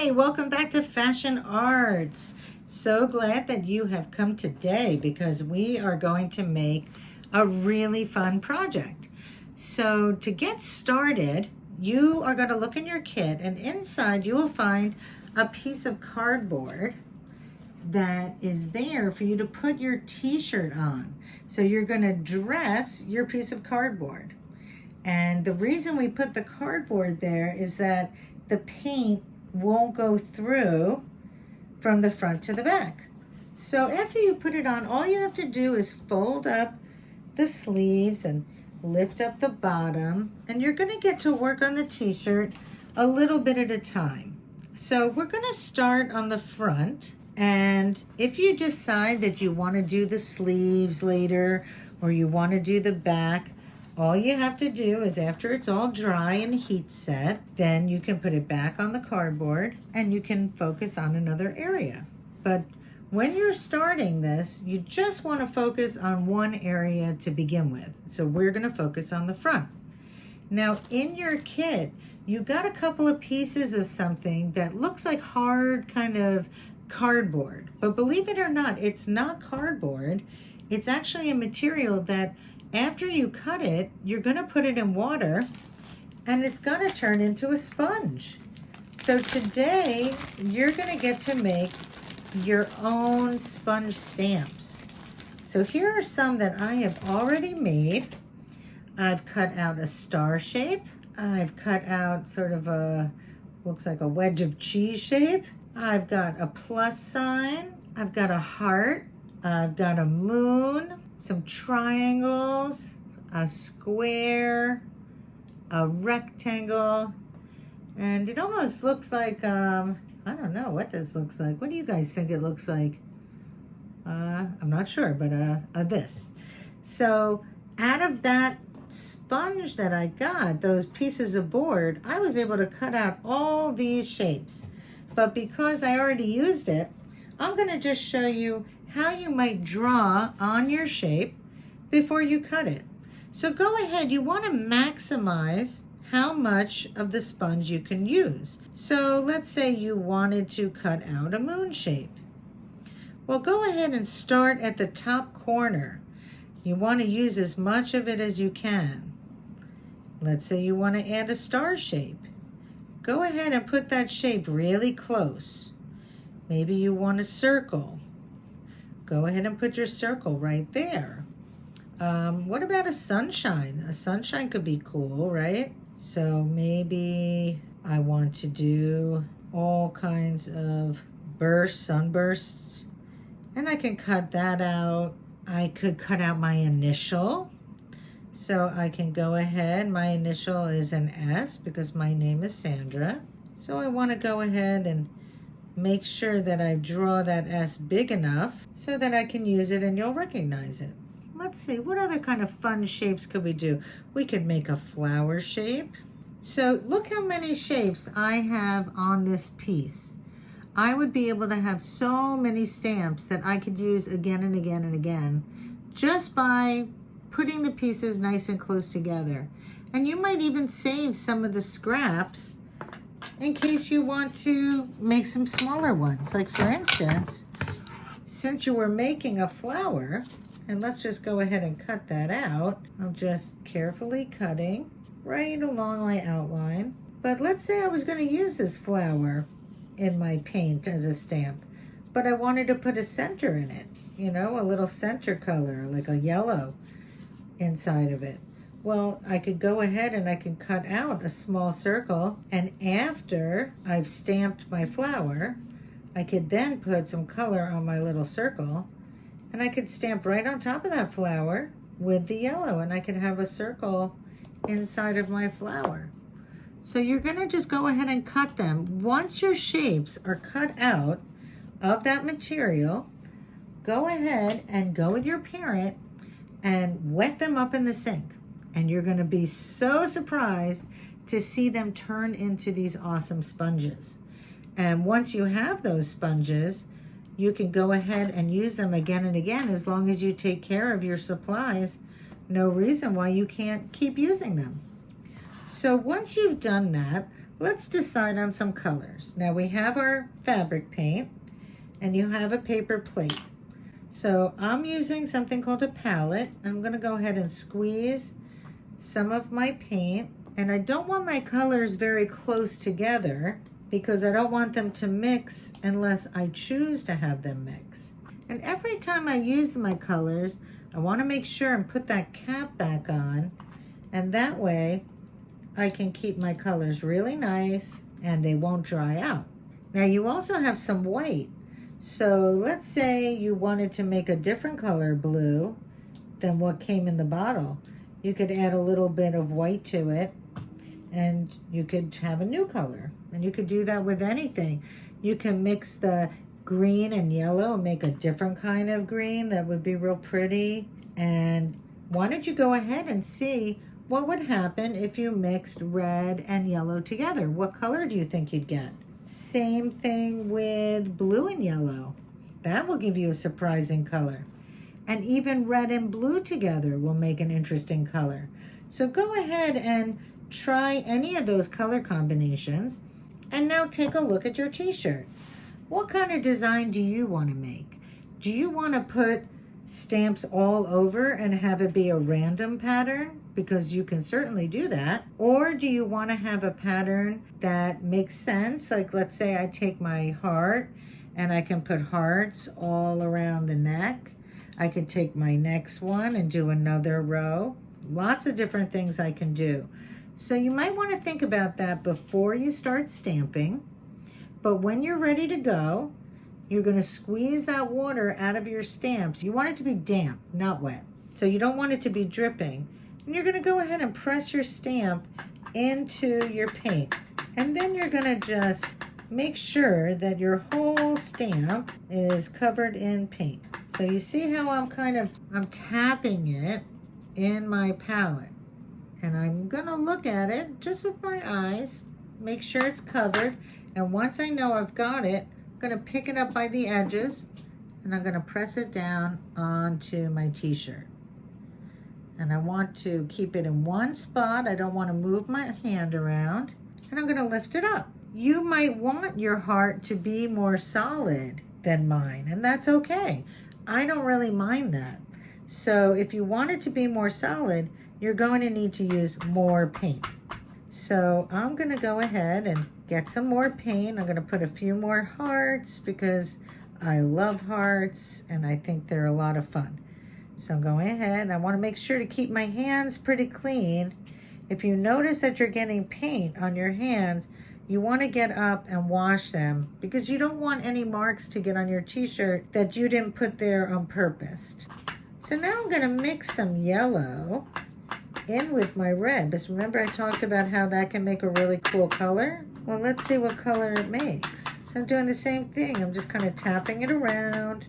Hi, welcome back to Fashion Arts. So glad that you have come today because we are going to make a really fun project. So to get started, you are going to look in your kit and inside you will find a piece of cardboard that is there for you to put your t-shirt on. So you're going to dress your piece of cardboard. And the reason we put the cardboard there is that the paint won't go through from the front to the back. So after you put it on, all you have to do is fold up the sleeves and lift up the bottom, and you're going to get to work on the t-shirt a little bit at a time. So we're going to start on the front, and if you decide that you want to do the sleeves later or you want to do the back, all you have to do is after it's all dry and heat set, then you can put it back on the cardboard and you can focus on another area. But when you're starting this, you just want to focus on one area to begin with. So we're going to focus on the front. Now in your kit, you got a couple of pieces of something that looks like hard kind of cardboard. But believe it or not, it's not cardboard. It's actually a material that after you cut it, you're going to put it in water and it's going to turn into a sponge. So today, you're going to get to make your own sponge stamps. So here are some that I have already made. I've cut out a star shape. I've cut out sort of a, looks like a wedge of cheese shape. I've got a plus sign. I've got a heart. I've got a moon, some triangles, a square, a rectangle, and it almost looks like, I don't know what this looks like. What do you guys think it looks like? I'm not sure, but this. So out of that sponge that I got, those pieces of board, I was able to cut out all these shapes. But because I already used it, I'm going to just show you how you might draw on your shape before you cut it. So go ahead, you want to maximize how much of the sponge you can use. So let's say you wanted to cut out a moon shape. Well, go ahead and start at the top corner. You want to use as much of it as you can. Let's say you want to add a star shape. Go ahead and put that shape really close. Maybe you want a circle. Go ahead and put your circle right there. What about a sunshine? A sunshine could be cool, right? So maybe I want to do all kinds of sunbursts, and I can cut that out. I could cut out my initial. So I can go ahead, my initial is an S because my name is Sandra. So I want to go ahead and make sure that I draw that S big enough so that I can use it and you'll recognize it. Let's see, what other kind of fun shapes could we do? We could make a flower shape. So look how many shapes I have on this piece. I would be able to have so many stamps that I could use again and again and again just by putting the pieces nice and close together. And you might even save some of the scraps in case you want to make some smaller ones. Like for instance, since you were making a flower, and let's just go ahead and cut that out. I'm just carefully cutting right along my outline. But let's say I was going to use this flower in my paint as a stamp, but I wanted to put a center in it, you know, a little center color, like a yellow inside of it. Well, I could go ahead and I can cut out a small circle, and after I've stamped my flower, I could then put some color on my little circle, and I could stamp right on top of that flower with the yellow, and I could have a circle inside of my flower. So you're going to just go ahead and cut them. Once your shapes are cut out of that material, go ahead and go with your parent and wet them up in the sink. And you're going to be so surprised to see them turn into these awesome sponges. And once you have those sponges, you can go ahead and use them again and again as long as you take care of your supplies. No reason why you can't keep using them. So once you've done that, let's decide on some colors. Now we have our fabric paint and you have a paper plate. So I'm using something called a palette. I'm gonna go ahead and squeeze some of my paint, and I don't want my colors very close together because I don't want them to mix unless I choose to have them mix. And every time I use my colors, I want to make sure and put that cap back on, and that way I can keep my colors really nice and they won't dry out. Now you also have some white. So let's say you wanted to make a different color blue than what came in the bottle. You could add a little bit of white to it and you could have a new color. And you could do that with anything. You can mix the green and yellow and make a different kind of green that would be real pretty. And why don't you go ahead and see what would happen if you mixed red and yellow together? What color do you think you'd get? Same thing with blue and yellow. That will give you a surprising color. And even red and blue together will make an interesting color. So go ahead and try any of those color combinations. And now take a look at your t-shirt. What kind of design do you want to make? Do you want to put stamps all over and have it be a random pattern? Because you can certainly do that. Or do you want to have a pattern that makes sense? Like let's say I take my heart and I can put hearts all around the neck. I could take my next one and do another row. Lots of different things I can do. So you might want to think about that before you start stamping. But when you're ready to go, you're going to squeeze that water out of your stamps. You want it to be damp, not wet. So you don't want it to be dripping. And you're going to go ahead and press your stamp into your paint. And then you're going to just make sure that your whole stamp is covered in paint. So you see how I'm tapping it in my palette. And I'm going to look at it just with my eyes, make sure it's covered. And once I know I've got it, I'm going to pick it up by the edges and I'm going to press it down onto my t-shirt. And I want to keep it in one spot. I don't want to move my hand around. And I'm going to lift it up. You might want your heart to be more solid than mine, and that's okay. I don't really mind that. So if you want it to be more solid, you're going to need to use more paint. So I'm going to go ahead and get some more paint. I'm going to put a few more hearts because I love hearts and I think they're a lot of fun. So I'm going ahead and I want to make sure to keep my hands pretty clean. If you notice that you're getting paint on your hands, you want to get up and wash them because you don't want any marks to get on your t-shirt that you didn't put there on purpose. So now I'm going to mix some yellow in with my red. Just remember I talked about how that can make a really cool color? Well, let's see what color it makes. So I'm doing the same thing. I'm just kind of tapping it around.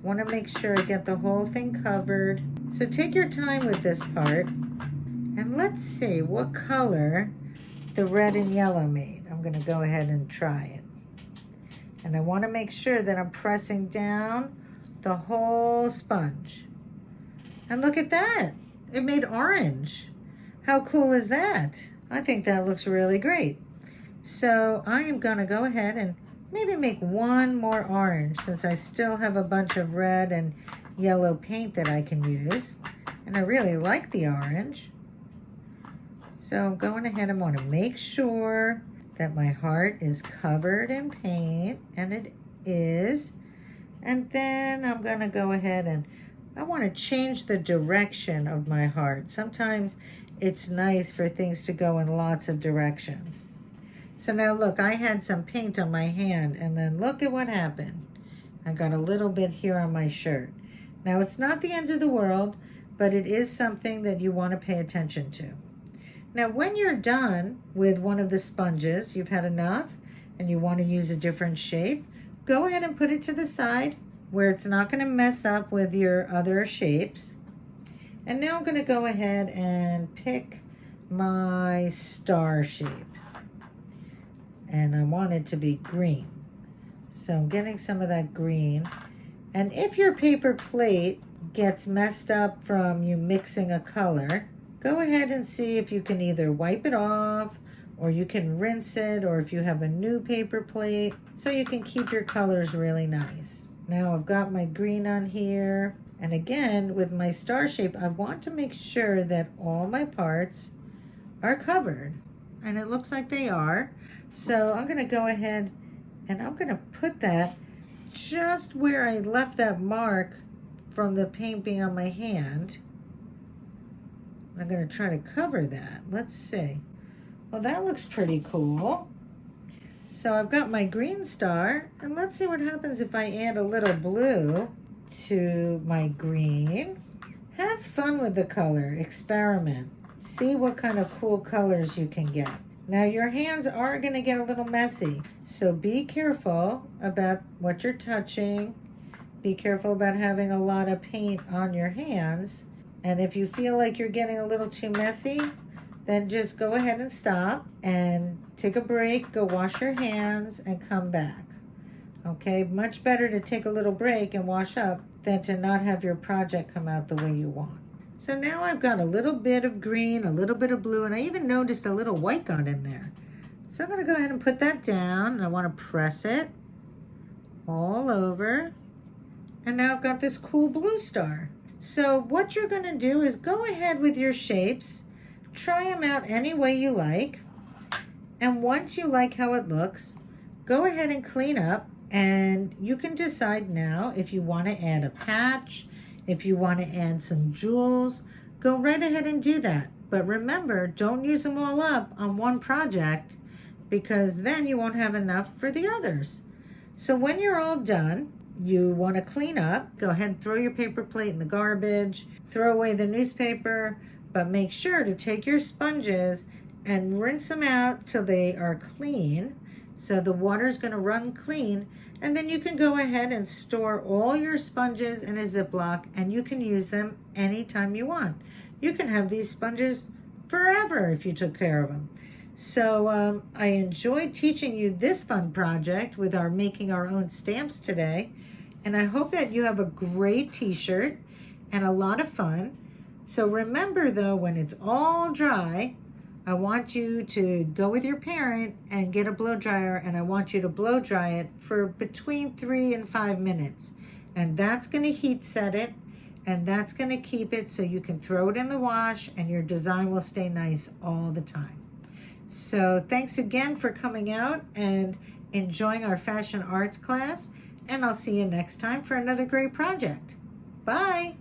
Want to make sure I get the whole thing covered. So take your time with this part. And let's see what color the red and yellow made. I'm going to go ahead and try it. And I want to make sure that I'm pressing down the whole sponge. And look at that. It made orange. How cool is that? I think that looks really great. So I am going to go ahead and maybe make one more orange since I still have a bunch of red and yellow paint that I can use. And I really like the orange. So I'm going ahead and want to make sure that my heart is covered in paint, and it is. And then I'm going to go ahead and I want to change the direction of my heart. Sometimes it's nice for things to go in lots of directions. So now look, I had some paint on my hand and then look at what happened. I got a little bit here on my shirt. Now it's not the end of the world, but it is something that you want to pay attention to. Now when you're done with one of the sponges, you've had enough and you want to use a different shape, go ahead and put it to the side where it's not going to mess up with your other shapes. And now I'm going to go ahead and pick my star shape. And I want it to be green. So I'm getting some of that green. And if your paper plate gets messed up from you mixing a color, go ahead and see if you can either wipe it off or you can rinse it, or if you have a new paper plate, so you can keep your colors really nice. Now I've got my green on here, and again with my star shape I want to make sure that all my parts are covered, and it looks like they are. So I'm going to go ahead and I'm going to put that just where I left that mark from the paint being on my hand. I'm going to try to cover that. Let's see. Well, that looks pretty cool. So I've got my green star, and let's see what happens if I add a little blue to my green. Have fun with the color, experiment. See what kind of cool colors you can get. Now your hands are going to get a little messy, so be careful about what you're touching. Be careful about having a lot of paint on your hands. And if you feel like you're getting a little too messy, then just go ahead and stop and take a break, go wash your hands and come back. Okay, much better to take a little break and wash up than to not have your project come out the way you want. So now I've got a little bit of green, a little bit of blue, and I even noticed a little white got in there. So I'm gonna go ahead and put that down, and I wanna press it all over. And now I've got this cool blue star. So what you're gonna do is go ahead with your shapes, try them out any way you like, and once you like how it looks, go ahead and clean up, and you can decide now if you want to add a patch, if you want to add some jewels, go right ahead and do that. But remember, don't use them all up on one project, because then you won't have enough for the others. So when you're all done, you want to clean up, go ahead and throw your paper plate in the garbage, throw away the newspaper, but make sure to take your sponges and rinse them out till they are clean. So the water is going to run clean, and then you can go ahead and store all your sponges in a Ziploc, and you can use them anytime you want. You can have these sponges forever if you took care of them. So I enjoyed teaching you this fun project with our making our own stamps today, and I hope that you have a great t-shirt and a lot of fun. So remember though, when it's all dry, I want you to go with your parent and get a blow dryer, and I want you to blow dry it for between 3 and 5 minutes. And that's going to heat set it, and that's going to keep it so you can throw it in the wash and your design will stay nice all the time. So thanks again for coming out and enjoying our fashion arts class, and I'll see you next time for another great project. Bye.